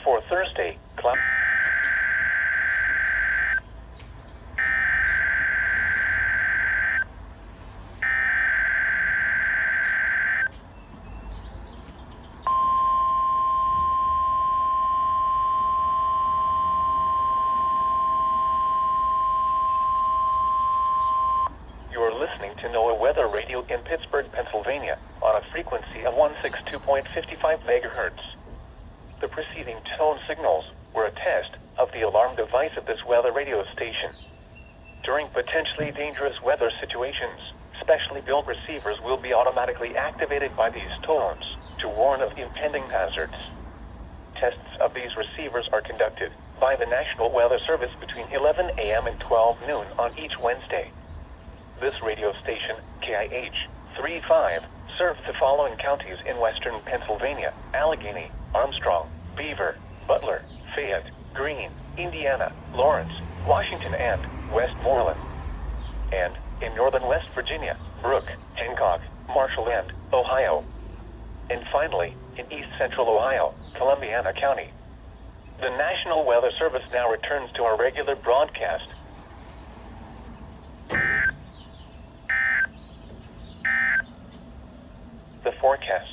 For Thursday, cloud. You are listening to NOAA Weather Radio in Pittsburgh, Pennsylvania, on a frequency of 162.55 megahertz. The preceding tone signals were a test of the alarm device of this weather radio station. During potentially dangerous weather situations, specially built receivers will be automatically activated by these tones to warn of impending hazards. Tests of these receivers are conducted by the National Weather Service between 11 a.m. and 12 noon on each Wednesday. This radio station, KIH 35, serves the following counties in western Pennsylvania: Allegheny, Armstrong, Beaver, Butler, Fayette, Greene, Indiana, Lawrence, Washington, and Westmoreland. And in northern West Virginia, Brooke, Hancock, Marshall, and Ohio. And finally, in east central Ohio, Columbiana County. The National Weather Service now returns to our regular broadcast